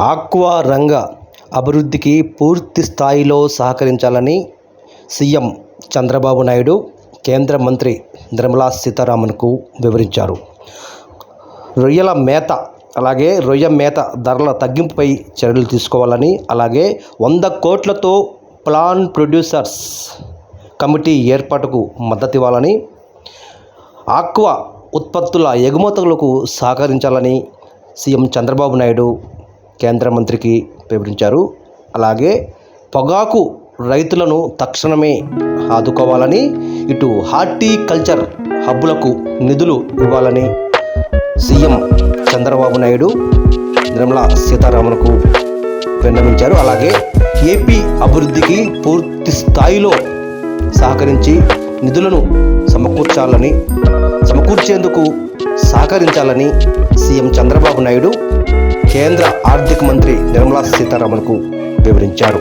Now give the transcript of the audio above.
Aqua రంగ అభివృద్ధికి పూర్తి స్థాయిలో సహకరించాలని సీఎం చంద్రబాబు నాయుడు కేంద్ర మంత్రి నిర్మలా సీతారామన్కు వివరించారు. రొయ్యల మేత ధరల తగ్గింపుపై చర్యలు తీసుకోవాలని, అలాగే 100 కోట్లతో ప్లాన్ ప్రొడ్యూసర్స్ కమిటీ ఏర్పాటుకు మద్దతివ్వాలని, ఆక్వా ఉత్పత్తుల ఎగుమతులకు సహకరించాలని సీఎం చంద్రబాబు నాయుడు కేంద్ర మంత్రికి వివరించారు. అలాగే పొగాకు రైతులను తక్షణమే ఆదుకోవాలని, ఇటు హార్టికల్చర్ హబ్బులకు నిధులు ఇవ్వాలని సీఎం చంద్రబాబు నాయుడు నిర్మలా సీతారామన్కు విన్నవించారు. అలాగే ఏపీ అభివృద్ధికి పూర్తి స్థాయిలో సహకరించి నిధులను సమకూర్చేందుకు సహకరించాలని సీఎం చంద్రబాబు నాయుడు కేంద్ర ఆర్థిక మంత్రి నిర్మలా సీతారామన్కు వివరించారు.